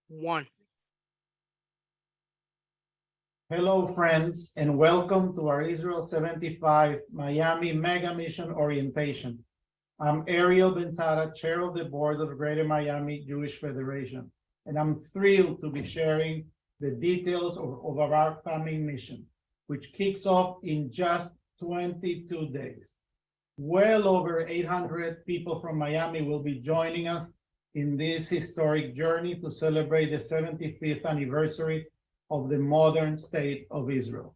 One. Hello, friends, and welcome to our Israel 75 Miami Mega Mission Orientation. I'm Ariel Bentara, Chair of the Board of the Greater Miami Jewish Federation, and I'm thrilled to be sharing the details of our upcoming mission, which kicks off in just 22 days. Well over 800 people from Miami will be joining us in this historic journey to celebrate the 75th anniversary of the modern state of Israel.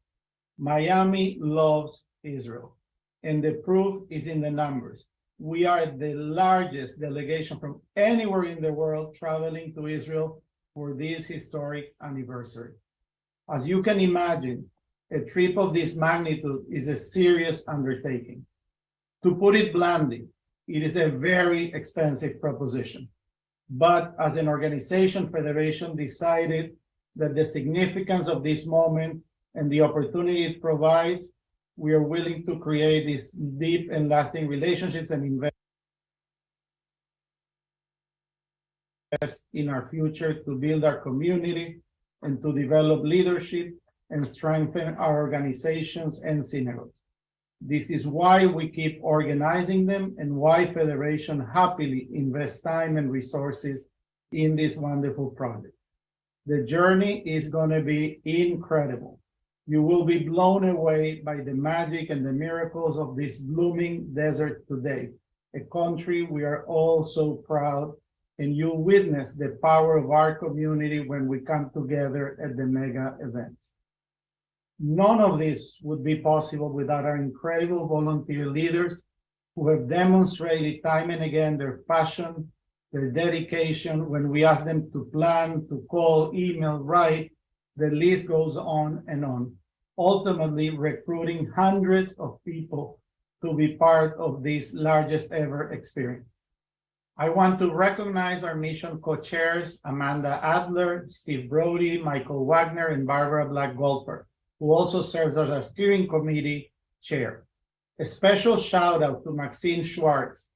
Miami loves Israel, and the proof is in the numbers. We are the largest delegation from anywhere in the world traveling to Israel for this historic anniversary. As you can imagine, a trip of this magnitude is a serious undertaking. To put it bluntly, it is a very expensive proposition. But as an organization, Federation decided that the significance of this moment and the opportunity it provides, we are willing to create these deep and lasting relationships and invest in our future to build our community and to develop leadership and strengthen our organizations and synagogues. This is why we keep organizing them and why Federation happily invests time and resources in this wonderful project. The journey is going to be incredible. You will be blown away by the magic and the miracles of this blooming desert today, a country we are all so proud, and you'll witness the power of our community when we come together at the mega events. None of this would be possible without our incredible volunteer leaders who have demonstrated time and again their passion, their dedication when we ask them to plan, to call, email, write. The list goes on and on, ultimately recruiting hundreds of people to be part of this largest ever experience. I want to recognize our mission co-chairs, Amanda Adler, Steve Brody, Michael Wagner, and Barbara Black-Goldberg, who also serves as our steering committee chair. A special shout out to Maxine Schwartz,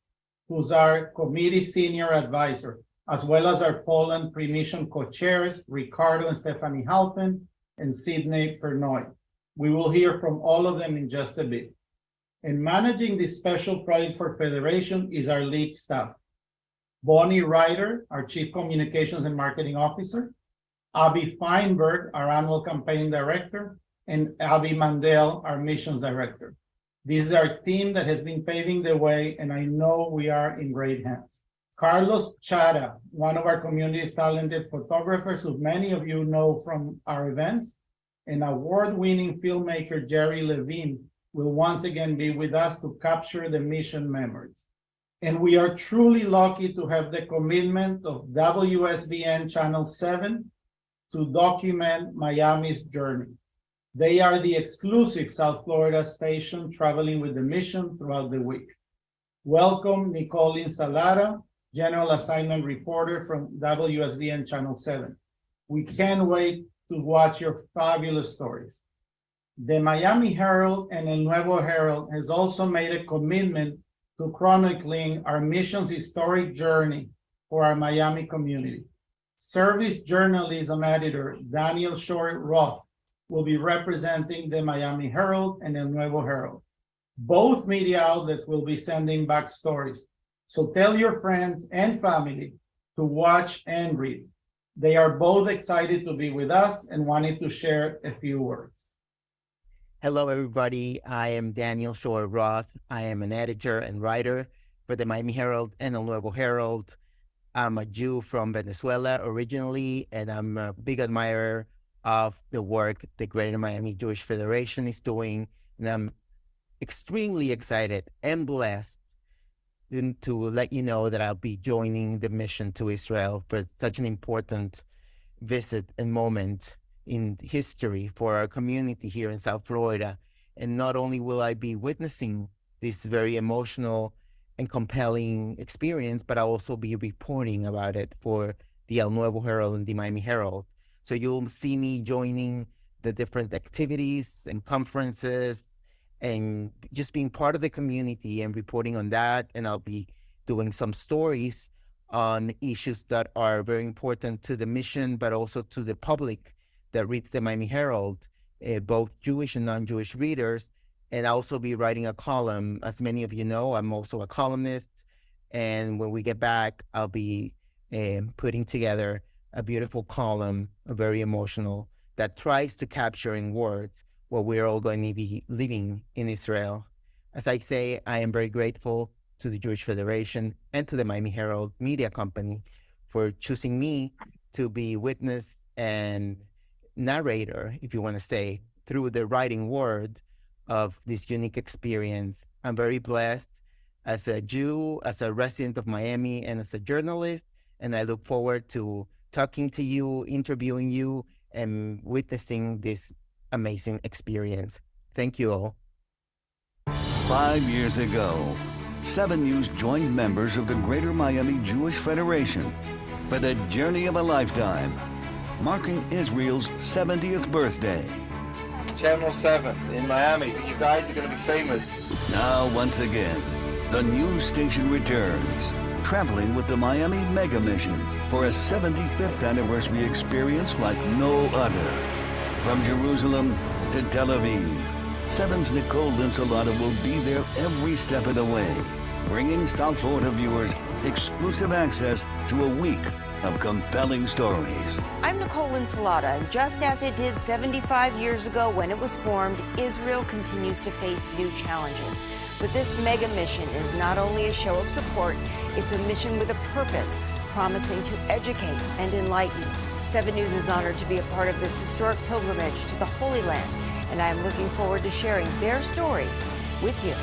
who's our committee senior advisor, as well as our Poland pre-mission co-chairs, Ricardo and Stephanie Halpin, and Sidney Pernoy. We will hear from all of them in just a bit. And managing this special project for Federation is our lead staff. Bonnie Ryder, our Chief Communications and Marketing Officer, Abby Feinberg, our Annual Campaign Director, and Abby Mandel, our Missions Director. This is our team that has been paving the way, and I know we are in great hands. Carlos Chara, one of our community's talented photographers, who many of you know from our events, and award-winning filmmaker Jerry Levine will once again be with us to capture the mission memories. And we are truly lucky to have the commitment of WSBN Channel 7 to document Miami's journey. They are the exclusive South Florida station traveling with the mission throughout the week. Welcome, Nicole Insalada, General Assignment Reporter from WSBN Channel 7. We can't wait to watch your fabulous stories. The Miami Herald and El Nuevo Herald has also made a commitment to chronicling our mission's historic journey for our Miami community. Service journalism editor Daniel Short Roth will be representing the Miami Herald and El Nuevo Herald. Both media outlets will be sending back stories. So tell your friends and family to watch and read. They are both excited to be with us and wanted to share a few words. Hello, everybody. I am Daniel Shore Roth. I am an editor and writer for the Miami Herald and El Nuevo Herald. I'm a Jew from Venezuela originally, and I'm a big admirer of the work the Greater Miami Jewish Federation is doing. And I'm extremely excited and blessed to let you know that I'll be joining the mission to Israel for such an important visit and moment in history for our community here in South Florida. And not only will I be witnessing this very emotional and compelling experience, but I'll also be reporting about it for the El Nuevo Herald and the Miami Herald. So you'll see me joining the different activities and conferences and just being part of the community and reporting on that. And I'll be doing some stories on issues that are very important to the mission, but also to the public that reads the Miami Herald, both Jewish and non-Jewish readers. And I'll also be writing a column. As many of you know, I'm also a columnist. And when we get back, I'll be putting together a beautiful column, very emotional, that tries to capture in words what we're all going to be living in Israel. As I say, I am very grateful to the Jewish Federation and to the Miami Herald Media Company for choosing me to be witness and narrator, if you want to say, through the writing word of this unique experience. I'm very blessed as a Jew, as a resident of Miami, and as a journalist, and I look forward to talking to you, interviewing you, and witnessing this amazing experience. Thank you all. 5 years ago, 7 News joined members of the Greater Miami Jewish Federation for the journey of a lifetime, marking Israel's 70th birthday. Channel 7 in Miami. You guys are going to be famous. Now, once again, the news station returns, traveling with the Miami Mega Mission for a 75th anniversary experience like no other. From Jerusalem to Tel Aviv, 7's Nicole Linsalata will be there every step of the way, bringing South Florida viewers exclusive access to a week of compelling stories. I'm Nicole Linsalata, and just as it did 75 years ago when it was formed, Israel continues to face new challenges. But this mega mission is not only a show of support, it's a mission with a purpose, promising to educate and enlighten. 7 News is honored to be a part of this historic pilgrimage to the Holy Land, and I am looking forward to sharing their stories with you.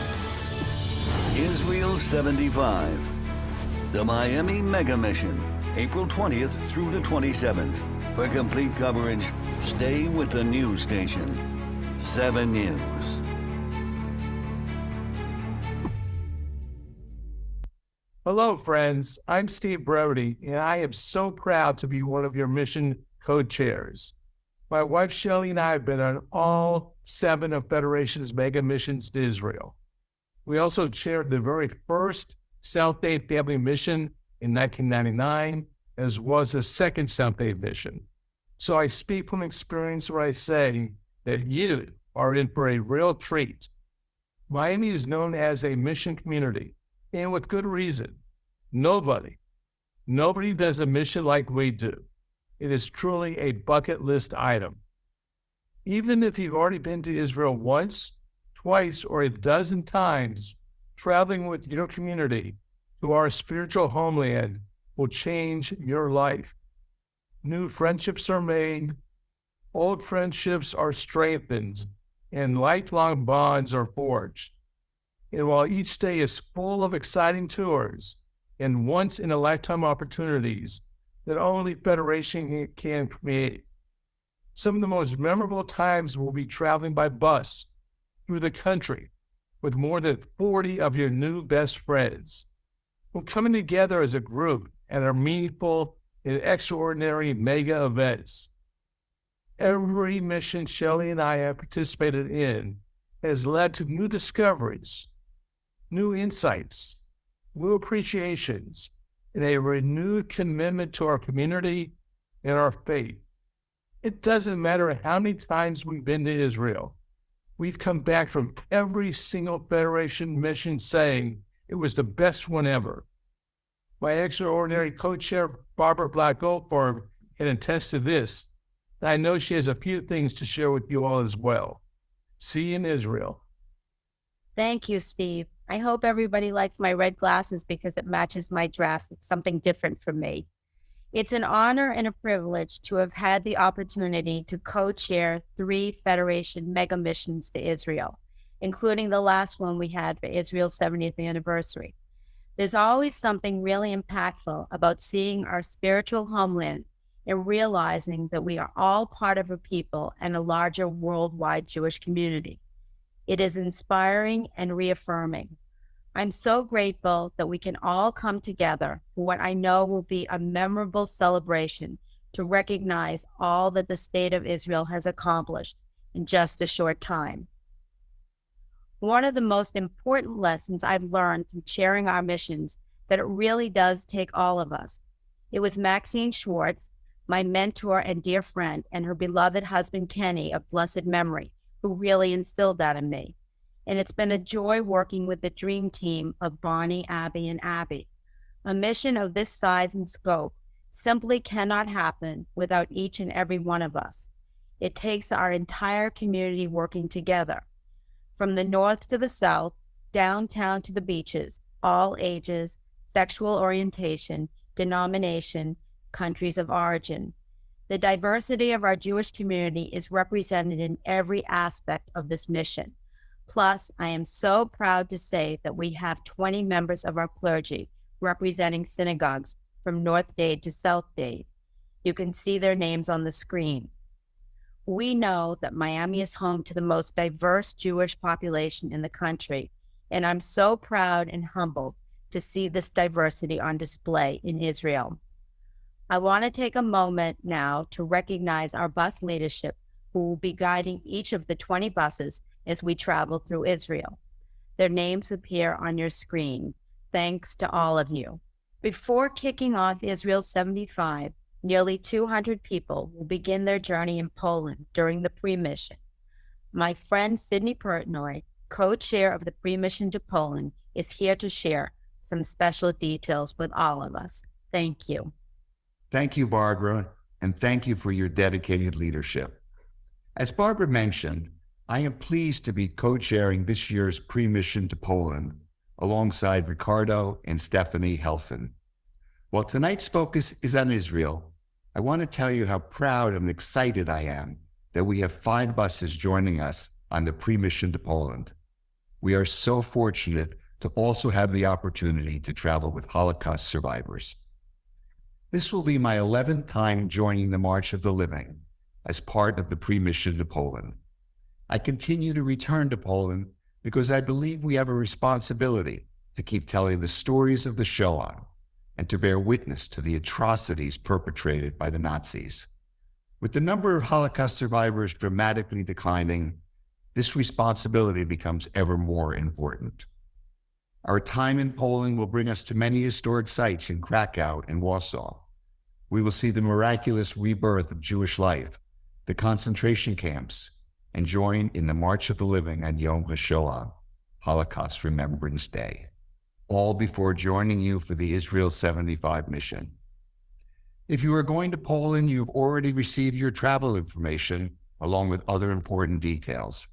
Israel 75, the Miami Mega Mission, April 20th through the 27th. For complete coverage, stay with the news station, 7 News. Hello, friends. I'm Steve Brody, and I am so proud to be one of your mission co-chairs. My wife Shelley and I have been on all 7 of Federation's mega missions to Israel. We also chaired the very first South Day Family Mission in 1999, as well as the second South Day mission. So I speak from experience where I say that you are in for a real treat. Miami is known as a mission community, and with good reason. Nobody does a mission like we do. It is truly a bucket list item. Even if you've already been to Israel once, twice, or a dozen times, traveling with your community to our spiritual homeland will change your life. New friendships are made, old friendships are strengthened, and lifelong bonds are forged. And while each day is full of exciting tours and once-in-a-lifetime opportunities that only Federation can create, some of the most memorable times will be traveling by bus through the country with more than 40 of your new best friends. We're coming together as a group and are meaningful and extraordinary mega events. Every mission Shelley and I have participated in has led to new discoveries, new insights, new appreciations, and a renewed commitment to our community and our faith. It doesn't matter how many times we've been to Israel. We've come back from every single Federation mission saying it was the best one ever. My extraordinary co-chair, Barbara Black-Goldfarb, can attest to this. And I know she has a few things to share with you all as well. See you in Israel. Thank you, Steve. I hope everybody likes my red glasses because it matches my dress. It's something different from me. It's an honor and a privilege to have had the opportunity to co-chair 3 Federation mega missions to Israel, including the last one we had for Israel's 70th anniversary. There's always something really impactful about seeing our spiritual homeland and realizing that we are all part of a people and a larger worldwide Jewish community. It is inspiring and reaffirming. I'm so grateful that we can all come together for what I know will be a memorable celebration to recognize all that the state of Israel has accomplished in just a short time. One of the most important lessons I've learned through chairing our missions that it really does take all of us. It was Maxine Schwartz, my mentor and dear friend, and her beloved husband, Kenny, of blessed memory, who really instilled that in me. And it's been a joy working with the dream team of Bonnie, Abby, and Abby. A mission of this size and scope simply cannot happen without each and every one of us. It takes our entire community working together. From the north to the south, downtown to the beaches, all ages, sexual orientation, denomination, countries of origin. The diversity of our Jewish community is represented in every aspect of this mission. Plus, I am so proud to say that we have 20 members of our clergy representing synagogues from North Dade to South Dade. You can see their names on the screens. We know that Miami is home to the most diverse Jewish population in the country, and I'm so proud and humbled to see this diversity on display in Israel. I want to take a moment now to recognize our bus leadership who will be guiding each of the 20 buses as we travel through Israel. Their names appear on your screen. Thanks to all of you. Before kicking off Israel 75, nearly 200 people will begin their journey in Poland during the pre-mission. My friend Sydney Portnoy, co-chair of the pre-mission to Poland, is here to share some special details with all of us. Thank you. Thank you, Barbara, and thank you for your dedicated leadership. As Barbara mentioned, I am pleased to be co-chairing this year's pre-mission to Poland alongside Ricardo and Stephanie Helfen. While tonight's focus is on Israel, I want to tell you how proud and excited I am that we have 5 buses joining us on the pre-mission to Poland. We are so fortunate to also have the opportunity to travel with Holocaust survivors. This will be my 11th time joining the March of the Living as part of the pre-mission to Poland. I continue to return to Poland because I believe we have a responsibility to keep telling the stories of the Shoah and to bear witness to the atrocities perpetrated by the Nazis. With the number of Holocaust survivors dramatically declining, this responsibility becomes ever more important. Our time in Poland will bring us to many historic sites in Krakow and Warsaw. We will see the miraculous rebirth of Jewish life, the concentration camps, and join in the March of the Living on Yom HaShoah, Holocaust Remembrance Day, all before joining you for the Israel 75 mission. If you are going to Poland, you've already received your travel information along with other important details.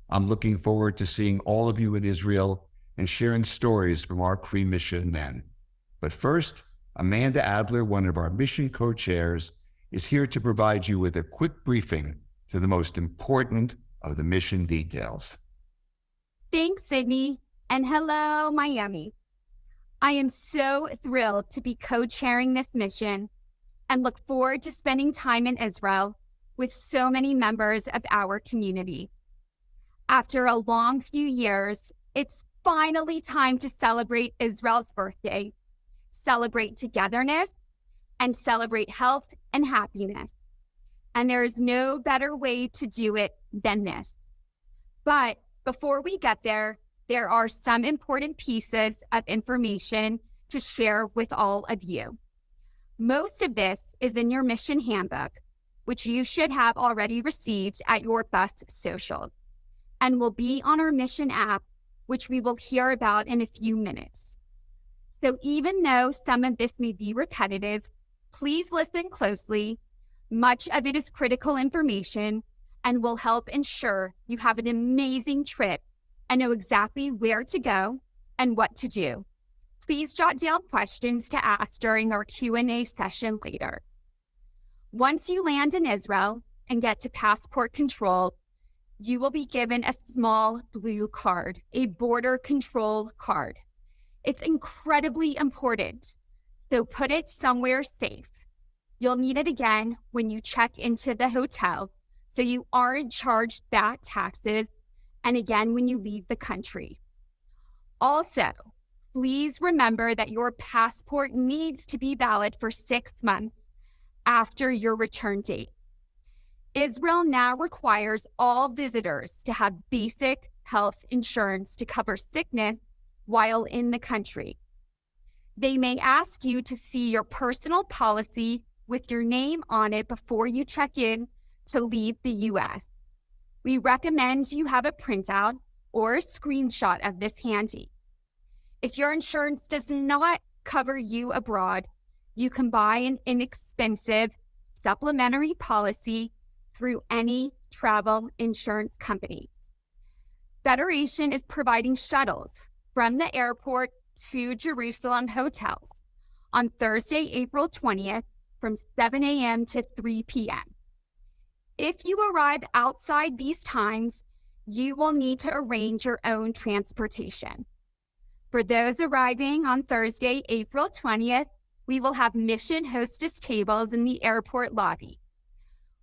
I'm looking forward to seeing all of you in Israel and sharing stories from our pre-mission then. But first, Amanda Adler, one of our mission co-chairs, is here to provide you with a quick briefing to the most important of the mission details. Thanks, Sydney, and hello, Miami. I am so thrilled to be co-chairing this mission and look forward to spending time in Israel with so many members of our community. After a long few years, it's finally time to celebrate Israel's birthday, celebrate togetherness, and celebrate health and happiness. And there is no better way to do it than this. But before we get there are some important pieces of information to share with all of you. Most of this is in your mission handbook, which you should have already received at your bus socials, and will be on our mission app, which we will hear about in a few minutes. So even though some of this may be repetitive, please listen closely. Much of it is critical information and will help ensure you have an amazing trip and know exactly where to go and what to do. Please jot down questions to ask during our Q&A session later. Once you land in Israel and get to passport control, you will be given a small blue card, a border control card. It's incredibly important, so put it somewhere safe. You'll need it again when you check into the hotel, so you aren't charged back taxes, and again when you leave the country. Also, please remember that your passport needs to be valid for 6 months after your return date. Israel now requires all visitors to have basic health insurance to cover sickness while in the country. They may ask you to see your personal policy with your name on it before you check in to leave the U.S. We recommend you have a printout or a screenshot of this handy. If your insurance does not cover you abroad, you can buy an inexpensive supplementary policy through any travel insurance company. Federation is providing shuttles from the airport to Jerusalem hotels on Thursday, April 20th from 7 a.m. to 3 p.m. If you arrive outside these times, you will need to arrange your own transportation. For those arriving on Thursday, April 20th, we will have mission hostess tables in the airport lobby.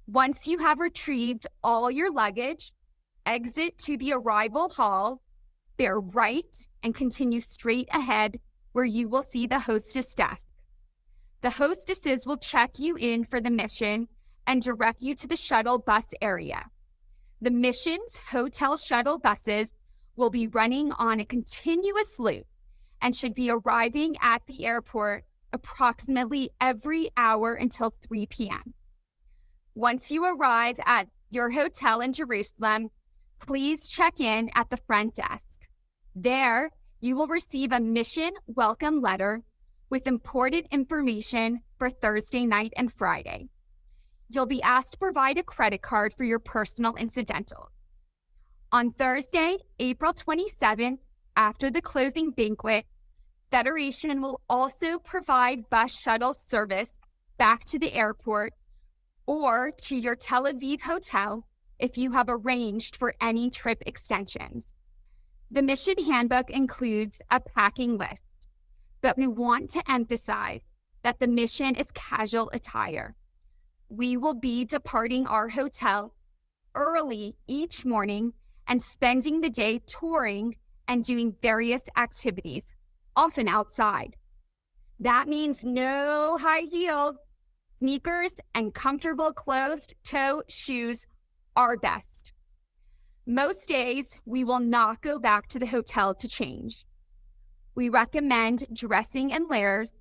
Once you have retrieved all your luggage, exit to the arrival hall, bear right, and continue straight ahead where you will see the hostess desk. The hostesses will check you in for the mission and direct you to the shuttle bus area. The mission's hotel shuttle buses will be running on a continuous loop and should be arriving at the airport approximately every hour until 3 p.m. Once you arrive at your hotel in Jerusalem, please check in at the front desk. There, you will receive a mission welcome letter with important information for Thursday night and Friday. You'll be asked to provide a credit card for your personal incidentals. On Thursday, April 27th, after the closing banquet, Federation will also provide bus shuttle service back to the airport or to your Tel Aviv hotel if you have arranged for any trip extensions. The mission handbook includes a packing list, but we want to emphasize that the mission is casual attire. We will be departing our hotel early each morning and spending the day touring and doing various activities, often outside. That means no high heels, sneakers, and comfortable closed-toe shoes are best. Most days, we will not go back to the hotel to change. We recommend dressing in layers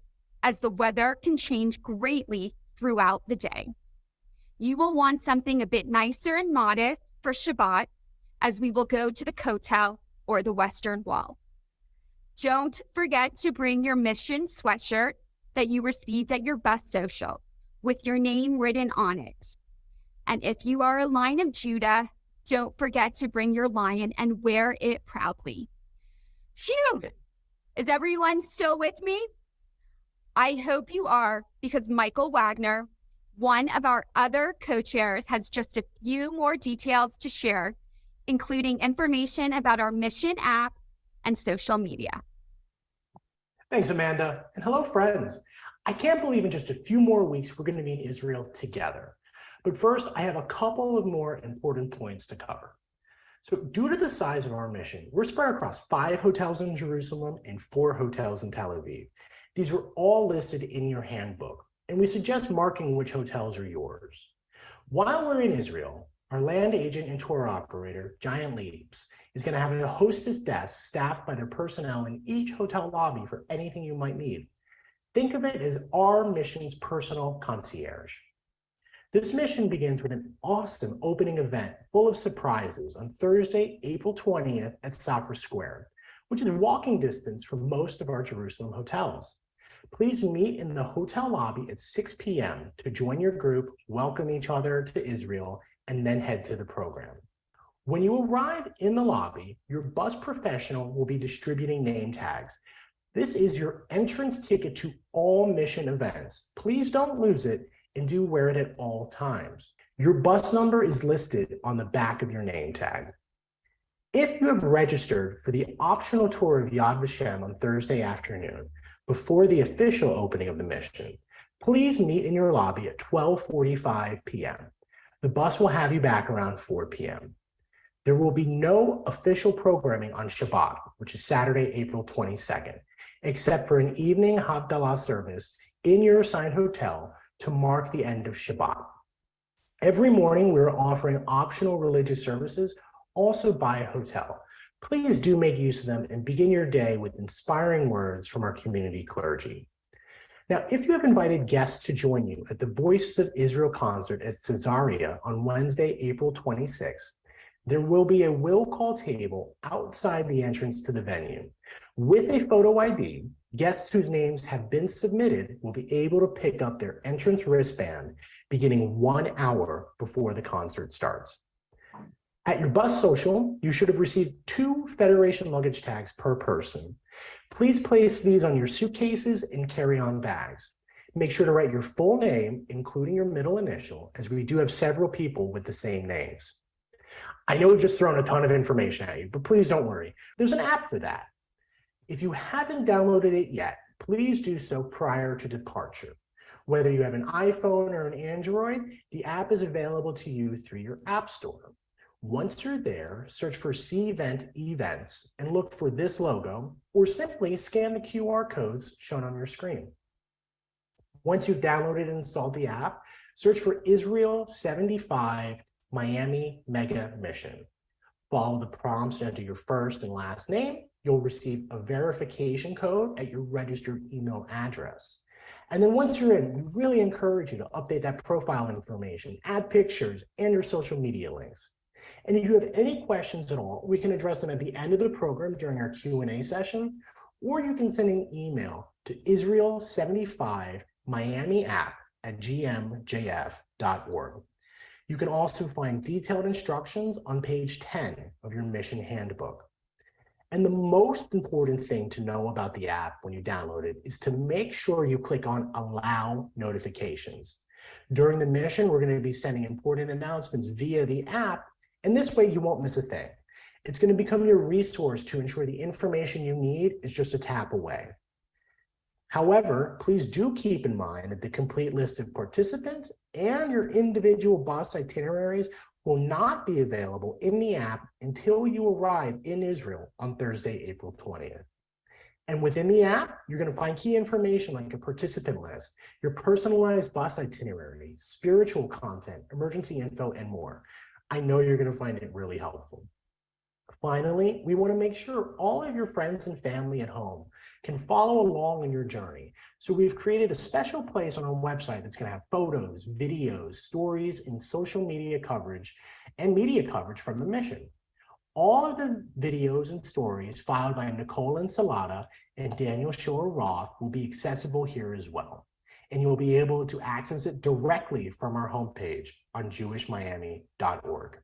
as the weather can change greatly throughout the day. You will want something a bit nicer and modest for Shabbat, as we will go to the Kotel or the Western Wall. Don't forget to bring your mission sweatshirt that you received at your bus social with your name written on it. And if you are a Lion of Judah, don't forget to bring your lion and wear it proudly. Phew! Is everyone still with me? I hope you are, because Michael Wagner, one of our other co-chairs, has just a few more details to share, including information about our mission app and social media. Thanks, Amanda. And hello, friends. I can't believe in just a few more weeks we're going to be in Israel together. But first, I have a couple of more important points to cover. So due to the size of our mission, we're spread across 5 hotels in Jerusalem and 4 hotels in Tel Aviv. These are all listed in your handbook, and we suggest marking which hotels are yours. While we're in Israel, our land agent and tour operator, Giant Leaps, is going to have a hostess desk staffed by their personnel in each hotel lobby for anything you might need. Think of it as our mission's personal concierge. This mission begins with an awesome opening event full of surprises on Thursday, April 20th at Safra Square, which is walking distance from most of our Jerusalem hotels. Please meet in the hotel lobby at 6 p.m. to join your group, welcome each other to Israel, and then head to the program. When you arrive in the lobby, your bus professional will be distributing name tags. This is your entrance ticket to all mission events. Please don't lose it and do wear it at all times. Your bus number is listed on the back of your name tag. If you have registered for the optional tour of Yad Vashem on Thursday afternoon, before the official opening of the mission, please meet in your lobby at 12:45 p.m. The bus will have you back around 4 p.m. There will be no official programming on Shabbat, which is Saturday, April 22nd, except for an evening Havdalah service in your assigned hotel to mark the end of Shabbat. Every morning, we're offering optional religious services also by a hotel. Please do make use of them and begin your day with inspiring words from our community clergy. Now, if you have invited guests to join you at the Voices of Israel concert at Caesarea on Wednesday, April 26th, there will be a will call table outside the entrance to the venue. With a photo ID, guests whose names have been submitted will be able to pick up their entrance wristband beginning 1 hour before the concert starts. At your bus social, you should have received 2 Federation luggage tags per person. Please place these on your suitcases and carry-on bags. Make sure to write your full name, including your middle initial, as we do have several people with the same names. I know we've just thrown a ton of information at you, but please don't worry. There's an app for that. If you haven't downloaded it yet, please do so prior to departure. Whether you have an iPhone or an Android, the app is available to you through your app store. Once you're there, search for C-Event Events and look for this logo, or simply scan the QR codes shown on your screen. Once you've downloaded and installed the app, search for Israel 75 Miami Mega Mission. Follow the prompts to enter your first and last name. You'll receive a verification code at your registered email address. And then once you're in, we really encourage you to update that profile information, add pictures, and your social media links. And if you have any questions at all, we can address them at the end of the program during our Q&A session, or you can send an email to Israel75miamiapp@gmjf.org. You can also find detailed instructions on page 10 of your mission handbook. And the most important thing to know about the app when you download it is to make sure you click on Allow Notifications. During the mission, we're going to be sending important announcements via the app, and this way you won't miss a thing. It's going to become your resource to ensure the information you need is just a tap away. However, please do keep in mind that the complete list of participants and your individual bus itineraries will not be available in the app until you arrive in Israel on Thursday, April 20th. And within the app, you're going to find key information like a participant list, your personalized bus itinerary, spiritual content, emergency info, and more. I know you're going to find it really helpful. Finally, we want to make sure all of your friends and family at home can follow along in your journey. So we've created a special place on our website that's going to have photos, videos, stories, and social media coverage and media coverage from the mission. All of the videos and stories filed by Nicole Ensalada and Daniel Shore Roth will be accessible here as well. And you'll be able to access it directly from our homepage on jewishmiami.org.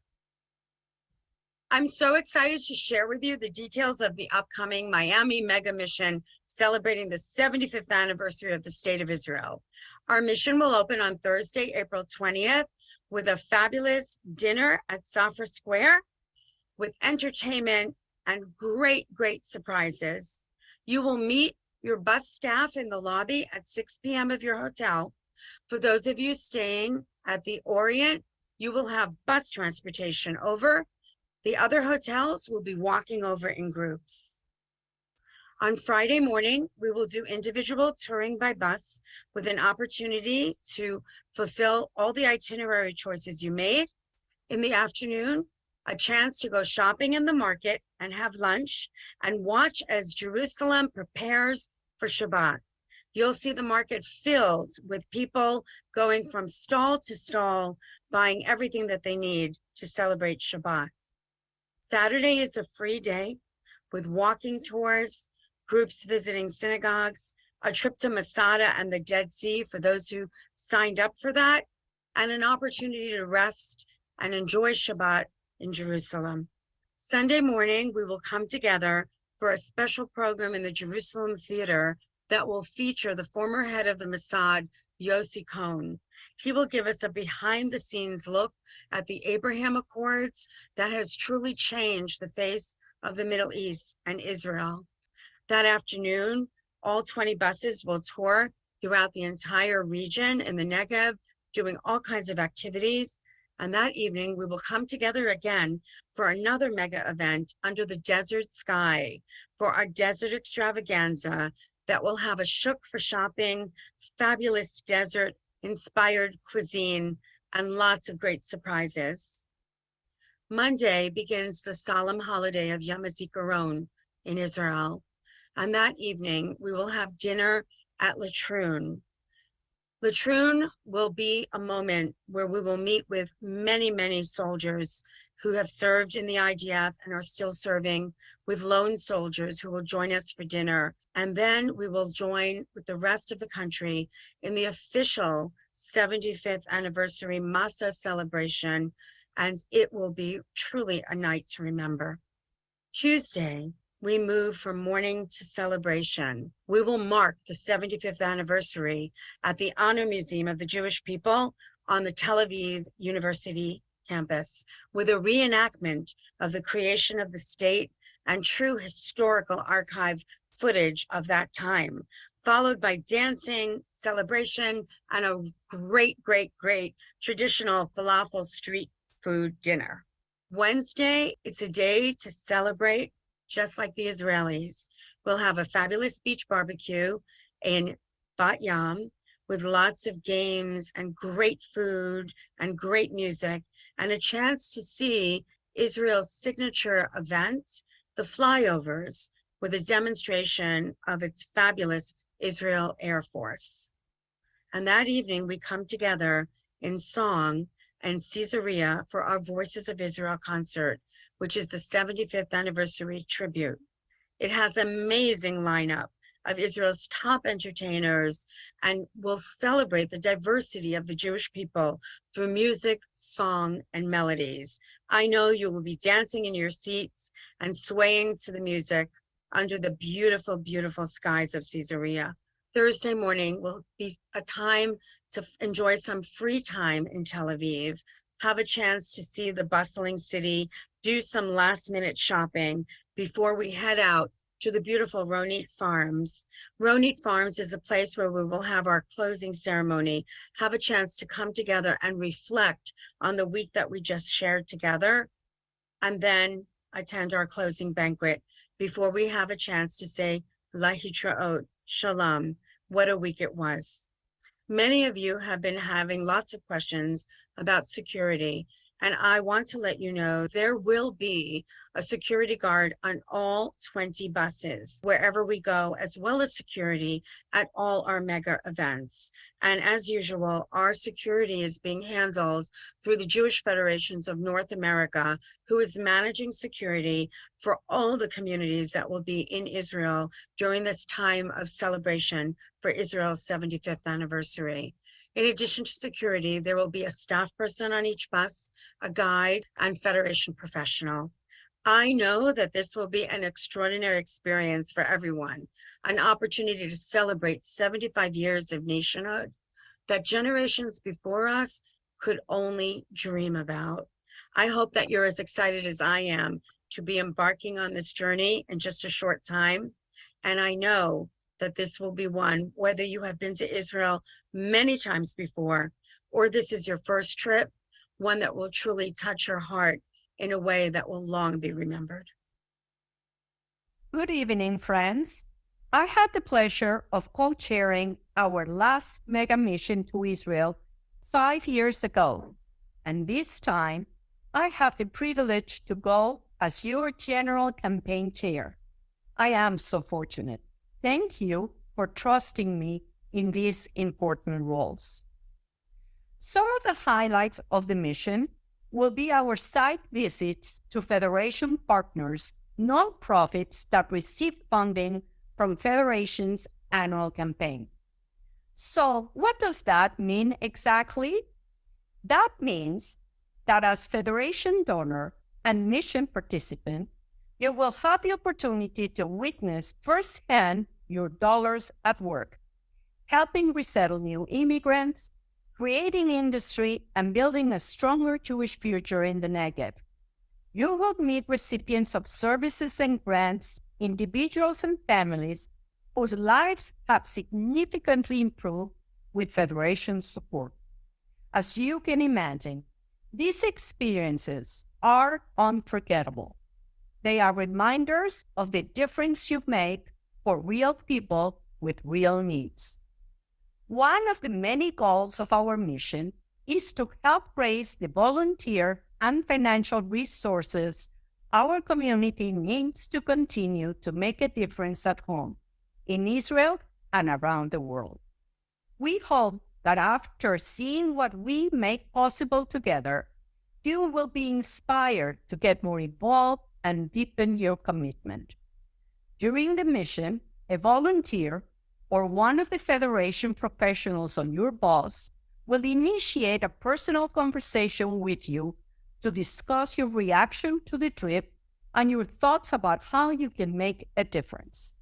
I'm so excited to share with you the details of the upcoming Miami Mega Mission celebrating the 75th anniversary of the State of Israel. Our mission will open on Thursday, April 20th with a fabulous dinner at Safra Square with entertainment and great surprises. You will meet your bus staff in the lobby at 6 p.m. of your hotel. For those of you staying at the Orient, you will have bus transportation over. The other hotels will be walking over in groups. On Friday morning, we will do individual touring by bus with an opportunity to fulfill all the itinerary choices you made. In the afternoon, a chance to go shopping in the market and have lunch and watch as Jerusalem prepares for Shabbat. You'll see the market filled with people going from stall to stall, buying everything that they need to celebrate Shabbat. Saturday is a free day with walking tours, groups visiting synagogues, a trip to Masada and the Dead Sea for those who signed up for that, and an opportunity to rest and enjoy Shabbat in Jerusalem. Sunday morning, we will come together for a special program in the Jerusalem Theater that will feature the former head of the Mossad, Yossi Cohn. He will give us a behind-the-scenes look at the Abraham Accords that has truly changed the face of the Middle East and Israel. That afternoon, all 20 buses will tour throughout the entire region in the Negev, doing all kinds of activities. And that evening, we will come together again for another mega event under the desert sky for our desert extravaganza that will have a shuk for shopping, fabulous desert inspired cuisine, and lots of great surprises. Monday begins the solemn holiday of Yom HaZikaron in Israel. And that evening, we will have dinner at Latrun. Latrun will be a moment where we will meet with many, many soldiers who have served in the IDF and are still serving, with lone soldiers who will join us for dinner. And then we will join with the rest of the country in the official 75th anniversary Masa celebration, and it will be truly a night to remember. Tuesday, we move from mourning to celebration. We will mark the 75th anniversary at the Honor Museum of the Jewish People on the Tel Aviv University campus with a reenactment of the creation of the state and true historical archive footage of that time, followed by dancing, celebration, and a great, great, great traditional falafel street food dinner. Wednesday, it's a day to celebrate, just like the Israelis. We'll have a fabulous beach barbecue in Bat Yam with lots of games and great food and great music, and a chance to see Israel's signature event, the flyovers, with a demonstration of its fabulous Israel Air Force. And that evening, we come together in song and Caesarea for our Voices of Israel concert, which is the 75th anniversary tribute. It has an amazing lineup of Israel's top entertainers and will celebrate the diversity of the Jewish people through music, song, and melodies. I know you will be dancing in your seats and swaying to the music under the beautiful, beautiful skies of Caesarea. Thursday morning will be a time to enjoy some free time in Tel Aviv, have a chance to see the bustling city, do some last minute shopping before we head out to the beautiful Ronit Farms. Ronit Farms is a place where we will have our closing ceremony, have a chance to come together and reflect on the week that we just shared together, and then attend our closing banquet before we have a chance to say Lahitraot, Shalom. What a week it was. Many of you have been having lots of questions about security, and I want to let you know there will be a security guard on all 20 buses wherever we go, as well as security at all our mega events. And as usual, our security is being handled through the Jewish Federations of North America, who is managing security for all the communities that will be in Israel during this time of celebration for Israel's 75th anniversary. In addition to security, there will be a staff person on each bus, a guide, and Federation professional. I know that this will be an extraordinary experience for everyone, an opportunity to celebrate 75 years of nationhood that generations before us could only dream about. I hope that you're as excited as I am to be embarking on this journey in just a short time. And I know that this will be one, whether you have been to Israel many times before, or this is your first trip, one that will truly touch your heart in a way that will long be remembered. Good evening, friends. I had the pleasure of co-chairing our last mega mission to Israel 5 years ago, and this time I have the privilege to go as your general campaign chair. I am so fortunate. Thank you for trusting me in these important roles. Some of the highlights of the mission will be our site visits to Federation partners, nonprofits that receive funding from Federation's annual campaign. So what does that mean exactly? That means that as Federation donor and mission participant, you will have the opportunity to witness firsthand your dollars at work, helping resettle new immigrants, creating industry, and building a stronger Jewish future in the Negev. You will meet recipients of services and grants, individuals and families whose lives have significantly improved with Federation's support. As you can imagine, these experiences are unforgettable. They are reminders of the difference you make for real people with real needs. One of the many goals of our mission is to help raise the volunteer and financial resources, our community needs to continue to make a difference at home, in Israel, and around the world. We hope that after seeing what we make possible together, you will be inspired to get more involved and deepen your commitment. During the mission, a volunteer or one of the Federation professionals on your bus will initiate a personal conversation with you to discuss your reaction to the trip and your thoughts about how you can make a difference.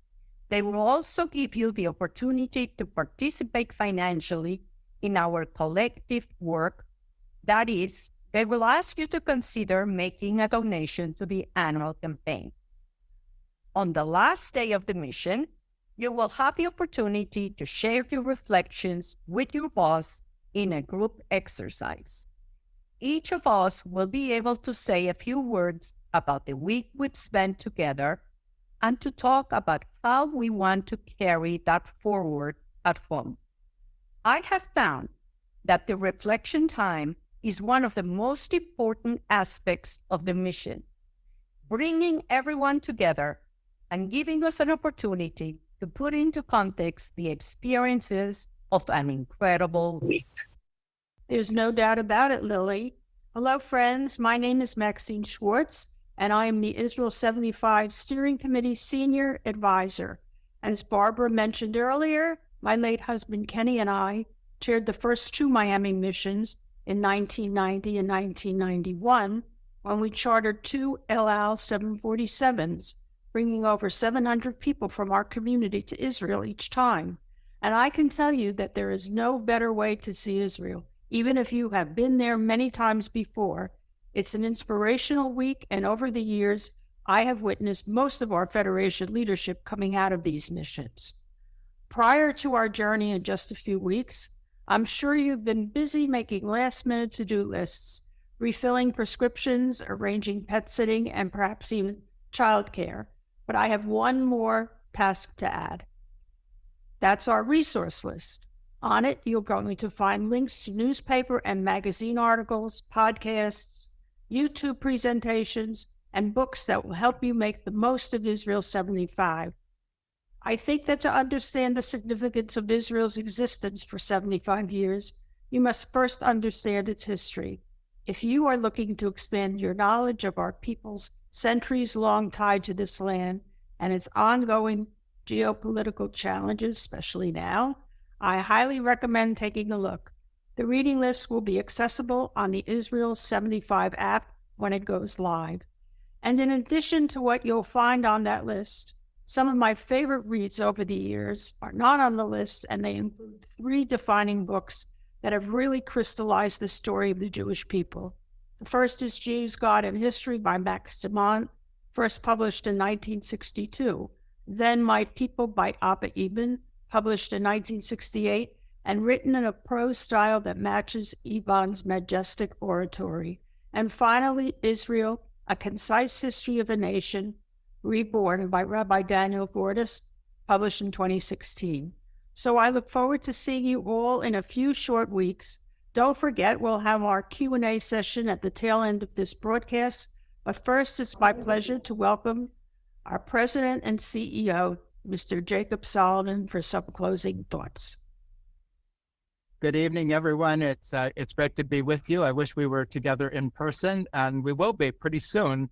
They will also give you the opportunity to participate financially in our collective work. That is, they will ask you to consider making a donation to the annual campaign. On the last day of the mission, you will have the opportunity to share your reflections with your boss in a group exercise. Each of us will be able to say a few words about the week we've spent together and to talk about how we want to carry that forward at home. I have found that the reflection time is one of the most important aspects of the mission, bringing everyone together and giving us an opportunity to put into context the experiences of an incredible week. There's no doubt about it, Lily. Hello, friends. My name is Maxine Schwartz, and I am the Israel 75 Steering Committee Senior Advisor. As Barbara mentioned earlier, my late husband Kenny and I chaired the first two Miami missions in 1990 and 1991 when we chartered two El Al 747s, bringing over 700 people from our community to Israel each time. And I can tell you that there is no better way to see Israel. Even if you have been there many times before, it's an inspirational week, and over the years, I have witnessed most of our Federation leadership coming out of these missions. Prior to our journey in just a few weeks, I'm sure you've been busy making last-minute to-do lists, refilling prescriptions, arranging pet sitting, and perhaps even childcare. But I have one more task to add. That's our resource list. On it, you're going to find links to newspaper and magazine articles, podcasts, YouTube presentations, and books that will help you make the most of Israel 75. I think that to understand the significance of Israel's existence for 75 years, you must first understand its history. If you are looking to expand your knowledge of our people's centuries-long tie to this land and its ongoing geopolitical challenges, especially now, I highly recommend taking a look. The reading list will be accessible on the Israel 75 app when it goes live. And in addition to what you'll find on that list, some of my favorite reads over the years are not on the list, and they include 3 defining books that have really crystallized the story of the Jewish people. The first is Jews, God, and History by Max Demont, first published in 1962. Then My People by Abba Eban, published in 1968, and written in a prose style that matches Eban's majestic oratory. And finally, Israel, A Concise History of a Nation, Reborn by Rabbi Daniel Gordis, published in 2016. So I look forward to seeing you all in a few short weeks. Don't forget, we'll have our Q&A session at the tail end of this broadcast. But first, it's my pleasure to welcome our President and CEO, Mr. Jacob Solomon, for some closing thoughts. Good evening, everyone. It's great to be with you. I wish we were together in person, and we will be pretty soon.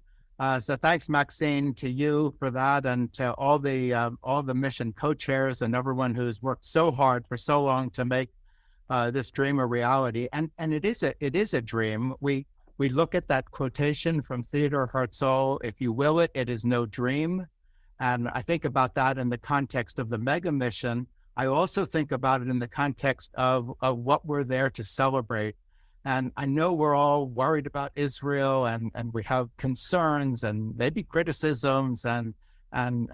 So thanks, Maxine, to you for that, and to all the mission co-chairs and everyone who's worked so hard for so long to make this dream a reality. And it is a dream. We look at that quotation from Theodore Herzl: "If you will it, it is no dream." And I think about that in the context of the mega mission. I also think about it in the context of what we're there to celebrate. And I know we're all worried about Israel, and we have concerns and maybe criticisms, and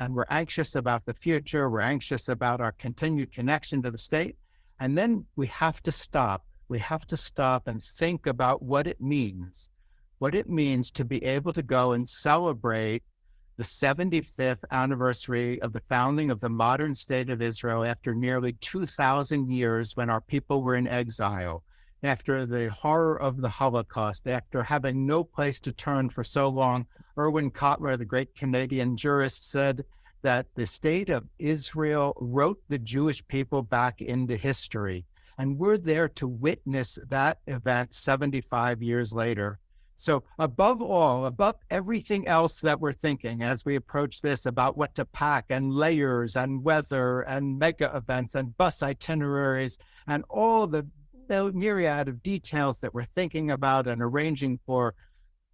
we're anxious about the future. We're anxious about our continued connection to the state. And then we have to stop. We have to stop and think about what it means to be able to go and celebrate the 75th anniversary of the founding of the modern state of Israel after nearly 2,000 years when our people were in exile. after the horror of the Holocaust, after having no place to turn for so long. Erwin Kotler, the great Canadian jurist, said that the state of Israel wrote the Jewish people back into history. And we're there to witness that event 75 years later. So above all, above everything else that we're thinking as we approach this about what to pack and layers and weather and mega events and bus itineraries and all the myriad of details that we're thinking about and arranging for,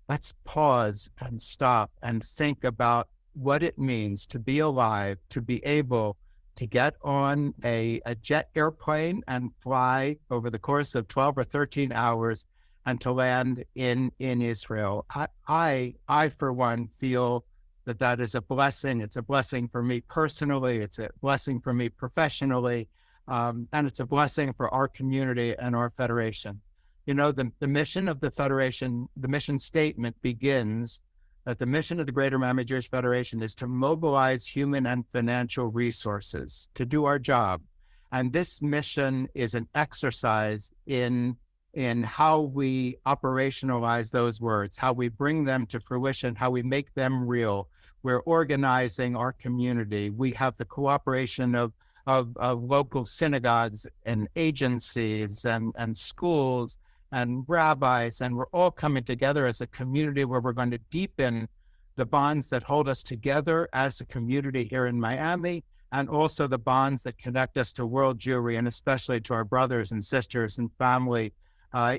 let's pause and stop and think about what it means to be alive, to be able to get on a jet airplane and fly over the course of 12 or 13 hours and to land in Israel. I for one, feel that that is a blessing. It's a blessing for me personally. It's a blessing for me professionally. And it's a blessing for our community and our federation. You know, the mission of the Federation, the mission statement begins that the mission of the Greater Miami Jewish Federation is to mobilize human and financial resources to do our job. And this mission is an exercise in how we operationalize those words, how we bring them to fruition, how we make them real. We're organizing our community. We have the cooperation of local synagogues and agencies and schools and rabbis, and we're all coming together as a community where we're going to deepen the bonds that hold us together as a community here in Miami, and also the bonds that connect us to world Jewry, and especially to our brothers and sisters and family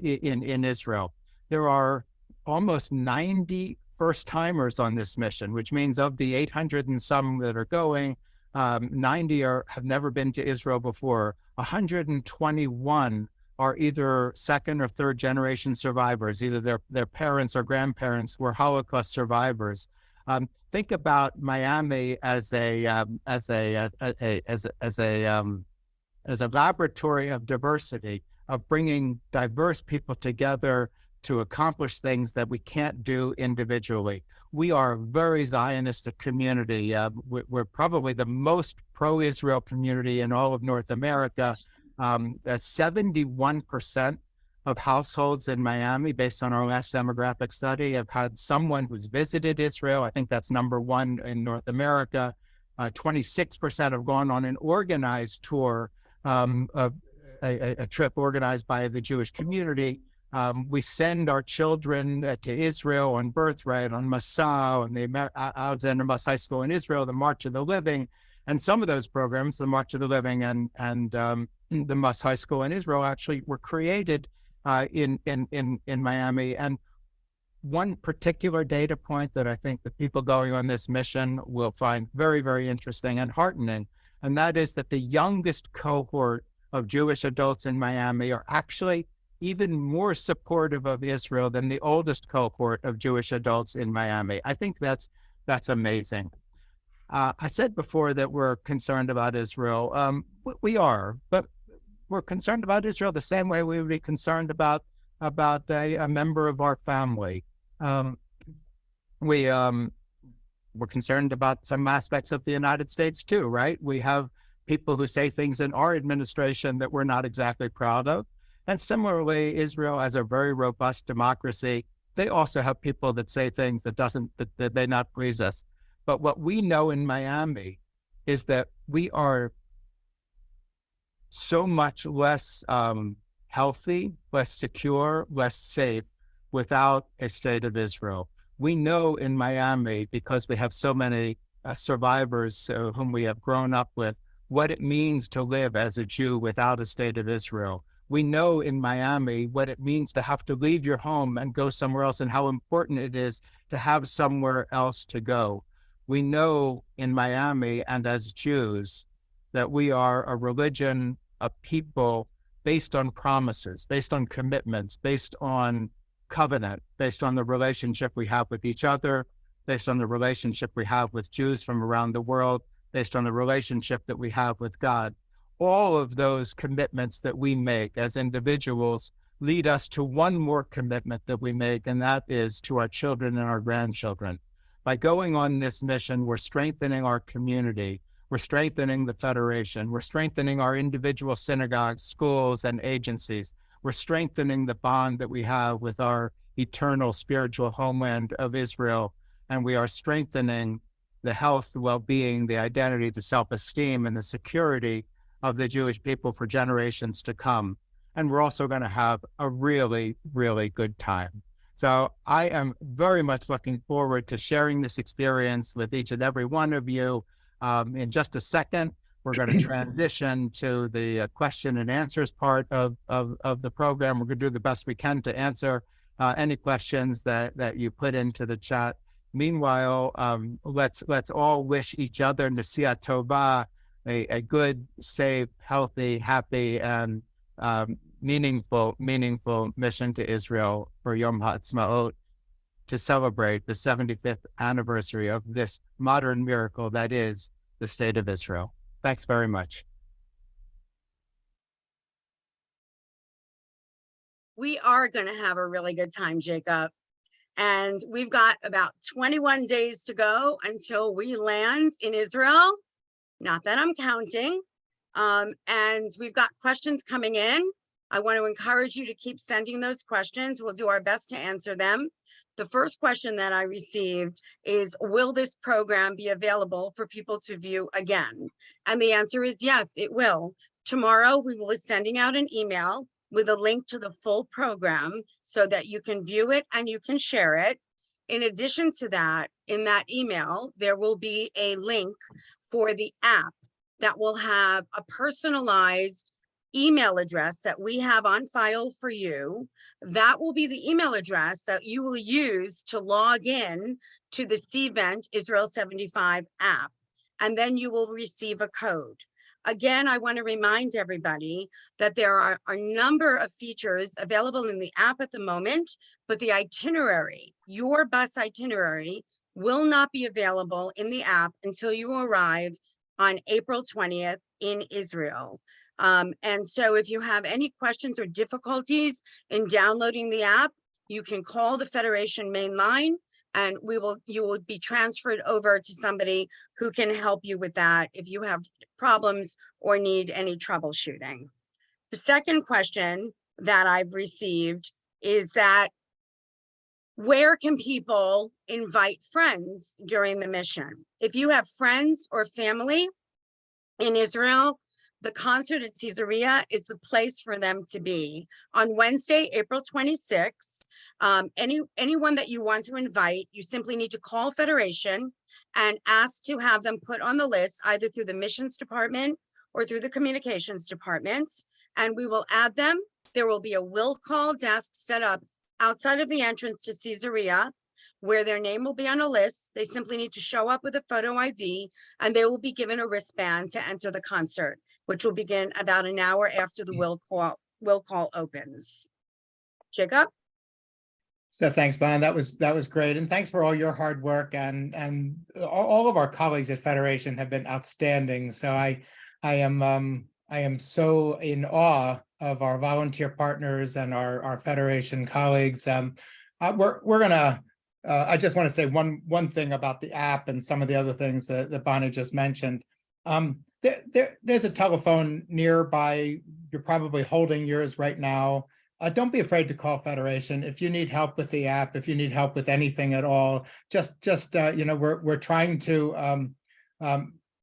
in Israel. There are almost 90 first-timers on this mission, which means of the 800 and some that are going, 90 have never been to Israel before. 121 are either second or third generation survivors, either their parents or grandparents were Holocaust survivors. Think about Miami as a laboratory of diversity, of bringing diverse people together to accomplish things that we can't do individually. We are a very Zionistic community. We're probably the most pro-Israel community in all of North America. 71% of households in Miami, based on our last demographic study, have had someone who's visited Israel. I think that's number one in North America. 26% have gone on an organized tour, a trip organized by the Jewish community. We send our children to Israel on Birthright, on Massa, on the Alexander Muss High School in Israel, the March of the Living, and some of those programs, the March of the Living and the Muss High School in Israel, actually were created in Miami. And one particular data point that I think the people going on this mission will find very, very interesting and heartening, and that is that the youngest cohort of Jewish adults in Miami are actually even more supportive of Israel than the oldest cohort of Jewish adults in Miami. I think that's amazing. I said before that we're concerned about Israel. We are, but we're concerned about Israel the same way we would be concerned about a member of our family. We're concerned about some aspects of the United States too, right? We have people who say things in our administration that we're not exactly proud of. And similarly, Israel, as a very robust democracy, they also have people that say things that they not please us. But what we know in Miami is that we are so much less healthy, less secure, less safe without a state of Israel. We know in Miami, because we have so many survivors whom we have grown up with, what it means to live as a Jew without a state of Israel. We know in Miami what it means to have to leave your home and go somewhere else, and how important it is to have somewhere else to go. We know in Miami and as Jews that we are a religion, a people based on promises, based on commitments, based on covenant, based on the relationship we have with each other, based on the relationship we have with Jews from around the world, based on the relationship that we have with God. All of those commitments that we make as individuals lead us to one more commitment that we make, and that is to our children and our grandchildren. By going on this mission, we're strengthening our community, we're strengthening the Federation, we're strengthening our individual synagogues, schools, and agencies. we're strengthening the bond that we have with our eternal spiritual homeland of Israel, and we are strengthening the health, the well-being, the identity, the self-esteem, and the security of the Jewish people for generations to come. And we're also going to have a really, really good time. So I am very much looking forward to sharing this experience with each and every one of you. In just a second, we're going to transition to the question and answers part of the program. We're going to do the best we can to answer any questions that you put into the chat. Meanwhile, let's all wish each other Nasiya Tova, a good, safe, healthy, happy, and meaningful mission to Israel for Yom HaAtzmaut, to celebrate the 75th anniversary of this modern miracle that is the State of Israel. Thanks very much. We are going to have a really good time, Jacob. And we've got about 21 days to go until we land in Israel. Not that I'm counting. And we've got questions coming in. I want to encourage you to keep sending those questions. We'll do our best to answer them. The first question that I received is, will this program be available for people to view again? And the answer is yes, it will. Tomorrow, we will be sending out an email with a link to the full program so that you can view it and you can share it. In addition to that, in that email, there will be a link for the app that will have a personalized email address that we have on file for you. That will be the email address that you will use to log in to the Cvent Israel 75 app, and then you will receive a code. Again, I want to remind everybody that there are a number of features available in the app at the moment, but the itinerary, your bus itinerary, will not be available in the app until you arrive on April 20th in Israel. And so if you have any questions or difficulties in downloading the app, you can call the Federation main line, and you will be transferred over to somebody who can help you with that if you have problems or need any troubleshooting. The second question that I've received is that, where can people invite friends during the mission? If you have friends or family in Israel, the concert at Caesarea is the place for them to be. On Wednesday, April 26th, anyone that you want to invite, you simply need to call Federation and ask to have them put on the list, either through the missions department or through the communications department, and we will add them. There will be a will call desk set up outside of the entrance to Caesarea, where their name will be on a list. They simply need to show up with a photo ID, and they will be given a wristband to enter the concert, which will begin about an hour after the will call opens. Jacob? So thanks, Bon. That was great, and thanks for all your hard work, and all of our colleagues at Federation have been outstanding. So I am so in awe of our volunteer partners and our Federation colleagues. We're gonna. I just want to say one thing about the app and some of the other things that Bonnie just mentioned. There's a telephone nearby. You're probably holding yours right now. Don't be afraid to call Federation if you need help with the app. If you need help with anything at all, just we're trying to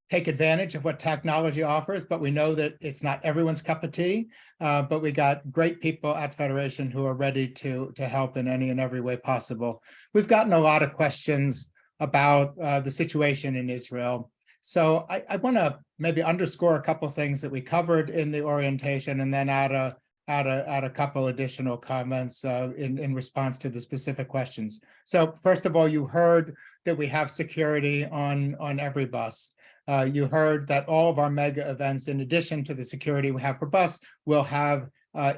take advantage of what technology offers, but we know that it's not everyone's cup of tea. But we got great people at Federation who are ready to help in any and every way possible. We've gotten a lot of questions about the situation in Israel. So I want to maybe underscore a couple of things that we covered in the orientation, and then add a couple additional comments in response to the specific questions. So first of all, you heard that we have security on every bus. You heard that all of our mega events, in addition to the security we have for bus, will have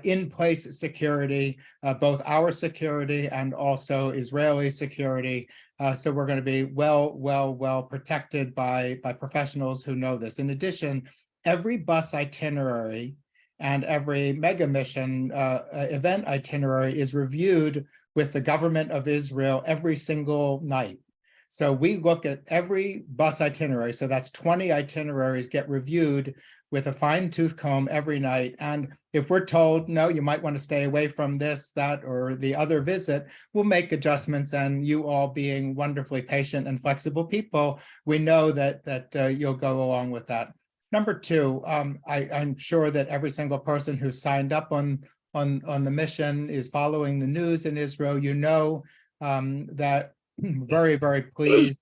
in-place security, both our security and also Israeli security. So we're going to be well protected by professionals who know this. In addition, every bus itinerary and every mega mission event itinerary is reviewed with the government of Israel every single night. So we look at every bus itinerary. So that's 20 itineraries get reviewed with a fine-tooth comb every night. And if we're told, no, you might want to stay away from this, that, or the other visit, we'll make adjustments. And you all being wonderfully patient and flexible people, we know that you'll go along with that. Number two, I'm sure that every single person who signed up on the mission is following the news in Israel. You know that very, very pleased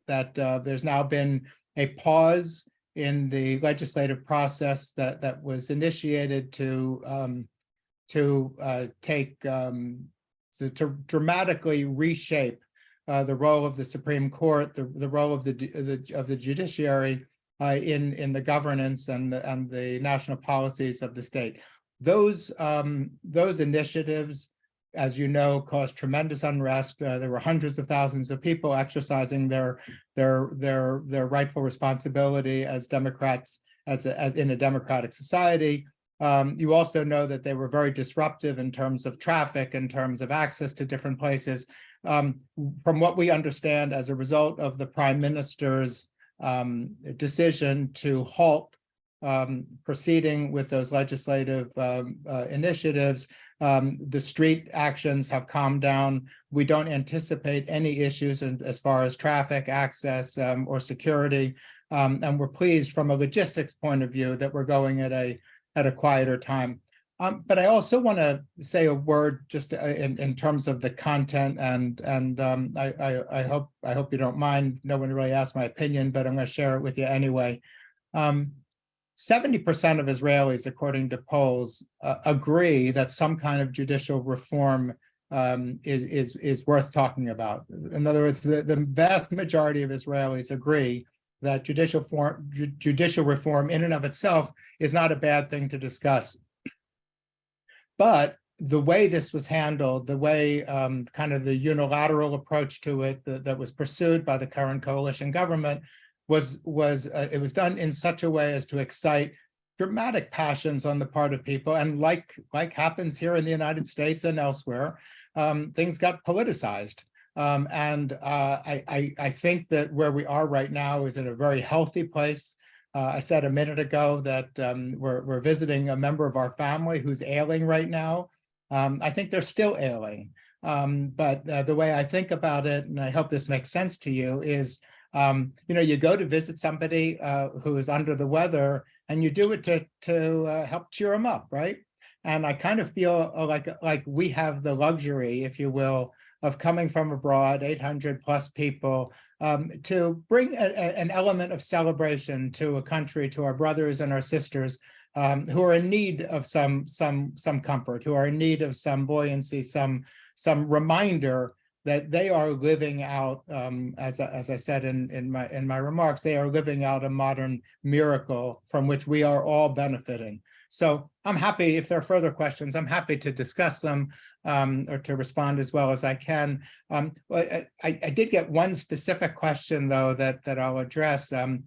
that there's now been a pause in the legislative process that was initiated to dramatically reshape the role of the Supreme Court, the role of the judiciary in the governance and the national policies of the state. Those initiatives, as you know, caused tremendous unrest. There were hundreds of thousands of people exercising their rightful responsibility as Democrats, as in a democratic society. You also know that they were very disruptive in terms of traffic, in terms of access to different places. From what we understand, as a result of the Prime Minister's decision to halt proceeding with those legislative initiatives, the street actions have calmed down. We don't anticipate any issues as far as traffic access or security, and we're pleased from a logistics point of view that we're going at a quieter time. But I also want to say a word just in terms of the content, and I hope you don't mind. No one really asked my opinion, but I'm going to share it with you anyway. 70% of Israelis, according to polls, agree that some kind of judicial reform is worth talking about. In other words, the vast majority of Israelis agree that judicial reform in and of itself is not a bad thing to discuss. But the way this was handled, the way kind of the unilateral approach to it that was pursued by the current coalition government it was done in such a way as to excite dramatic passions on the part of people. And like happens here in the United States and elsewhere, things got politicized. I think that where we are right now is in a very healthy place. I said a minute ago that we're visiting a member of our family who's ailing right now. I think they're still ailing. But the way I think about it, and I hope this makes sense to you, is you go to visit somebody who is under the weather, and you do it to help cheer them up, right? And I kind of feel like we have the luxury, if you will, of coming from abroad, 800 plus people, to bring an element of celebration to a country, to our brothers and our sisters who are in need of some comfort, who are in need of some buoyancy, some reminder that they are living out, as I said in my remarks, they are living out a modern miracle from which we are all benefiting. So I'm happy, if there are further questions, I'm happy to discuss them or to respond as well as I can. I did get one specific question though that I'll address. A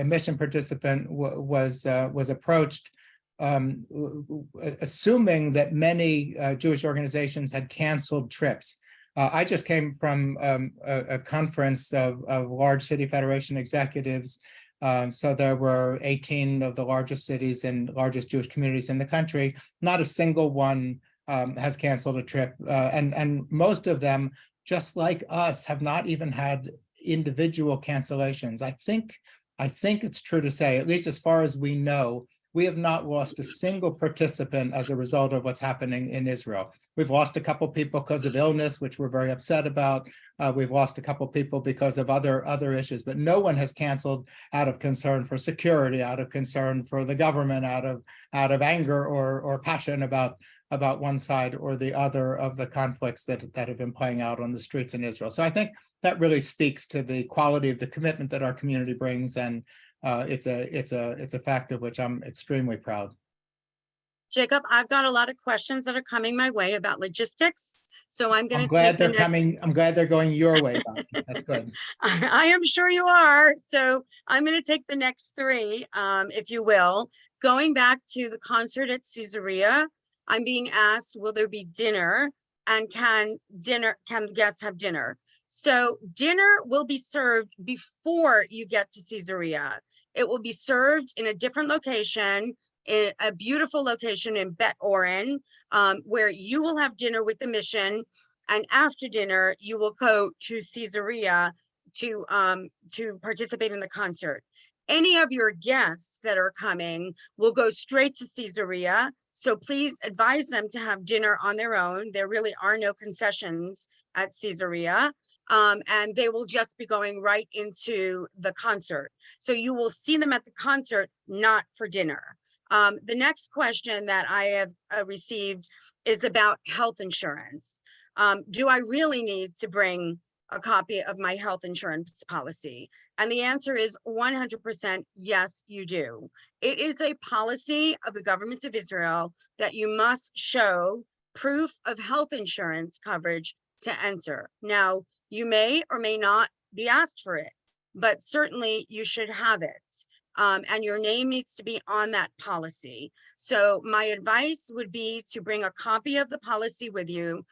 mission participant was approached assuming that many Jewish organizations had canceled trips. I just came from a conference of large city federation executives. So there were 18 of the largest cities and largest Jewish communities in the country. Not a single one has canceled a trip. And most of them, just like us, have not even had individual cancellations. I think it's true to say, at least as far as we know, we have not lost a single participant as a result of what's happening in Israel. We've lost a couple people because of illness, which we're very upset about. We've lost a couple people because of other issues, but no one has canceled out of concern for security, out of concern for the government, out of anger or passion about one side or the other of the conflicts that have been playing out on the streets in Israel. So I think that really speaks to the quality of the commitment that our community brings, and it's a fact of which I'm extremely proud. Jacob, I've got a lot of questions that are coming my way about logistics. So I'm going to glad they're coming. I'm glad they're going your way. That's good. I am sure you are. So I'm going to take the next three, if you will. Going back to the concert at Caesarea, I'm being asked, will there be dinner? And can guests have dinner? So dinner will be served before you get to Caesarea. It will be served in a different location, in a beautiful location in Bet Oren, where you will have dinner with the mission. And after dinner, you will go to Caesarea to participate in the concert. Any of your guests that are coming will go straight to Caesarea. So please advise them to have dinner on their own. There really are no concessions at Caesarea. And they will just be going right into the concert. So you will see them at the concert, not for dinner. The next question that I have received is about health insurance. Do I really need to bring a copy of my health insurance policy? And the answer is 100% yes, you do. It is a policy of the government of Israel that you must show proof of health insurance coverage to enter. Now, you may or may not be asked for it, but certainly you should have it. And your name needs to be on that policy. So my advice would be to bring a copy of the policy with you,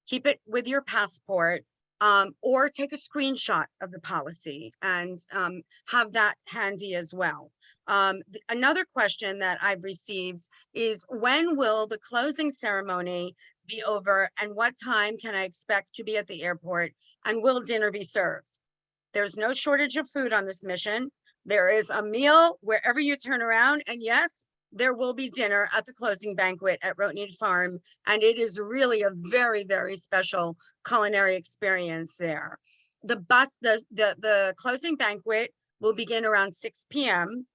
keep it with your passport, or take a screenshot of the policy and have that handy as well. Another question that I've received is, when will the closing ceremony be over, and what time can I expect to be at the airport, and will dinner be served? There's no shortage of food on this mission. There is a meal wherever you turn around, and yes, there will be dinner at the closing banquet at Rotnid Farm, and it is really a very, very special culinary experience there. The closing banquet will begin around 6 p.m.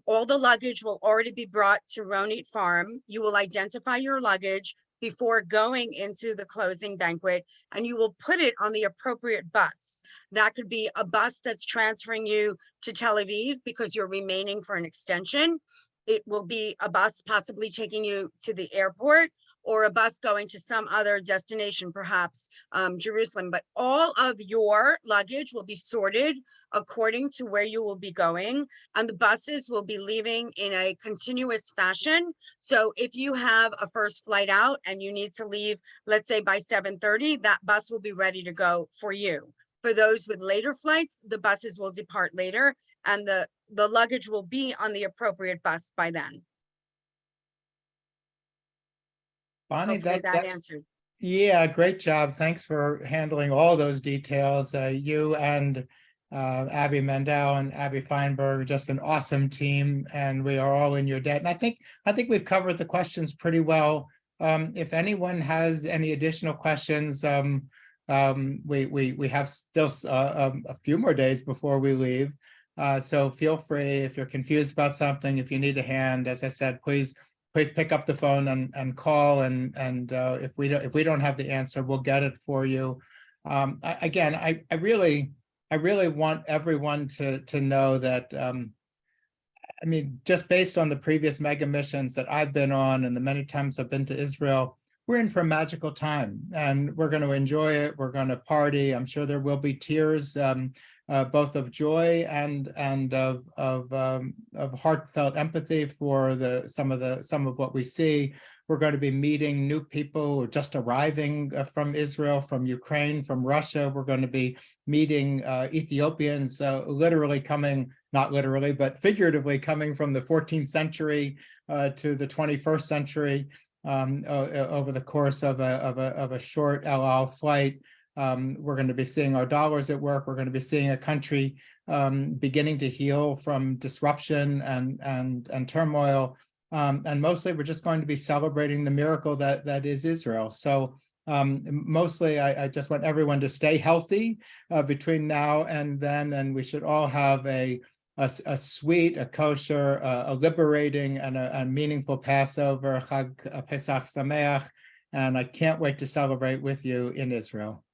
All the luggage will already be brought to Rotnid Farm. You will identify your luggage before going into the closing banquet, and you will put it on the appropriate bus. That could be a bus that's transferring you to Tel Aviv because you're remaining for an extension. It will be a bus possibly taking you to the airport, or a bus going to some other destination, perhaps Jerusalem. But all of your luggage will be sorted according to where you will be going, and the buses will be leaving in a continuous fashion. So if you have a first flight out and you need to leave, let's say by 7:30, that bus will be ready to go for you. For those with later flights, the buses will depart later, and the luggage will be on the appropriate bus by then. Bonnie, Hopefully that that's answered. yeah, great job. Thanks for handling all those details. You and Abby Mendel and Abby Feinberg, just an awesome team, and we are all in your debt. And I think we've covered the questions pretty well. If anyone has any additional questions, we have still a few more days before we leave. So feel free, if you're confused about something, if you need a hand, as I said, please pick up the phone and call. And if we don't have the answer, we'll get it for you. I really want everyone to know that, I mean, just based on the previous mega missions that I've been on and the many times I've been to Israel, we're in for a magical time, and we're going to enjoy it. We're going to party. I'm sure there will be tears, both of joy and of heartfelt empathy for some of what we see. We're going to be meeting new people just arriving from Israel, from Ukraine, from Russia. We're going to be meeting Ethiopians, literally coming, not literally, but figuratively coming from the 14th century to the 21st century. Over the course of a short El Al flight. We're going to be seeing our dollars at work. We're going to be seeing a country beginning to heal from disruption and turmoil. And mostly we're just going to be celebrating the miracle that is Israel. So mostly I just want everyone to stay healthy between now and then, and we should all have a sweet, a kosher, a liberating, and a meaningful Passover, Chag Pesach Sameach, and I can't wait to celebrate with you in Israel.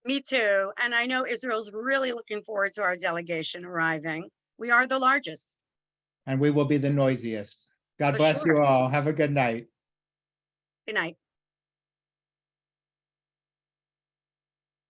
Me too, and I know Israel's really looking forward to our delegation arriving. We are the largest. And we will be the noisiest. God For bless sure. you all. Have a good night. Good night.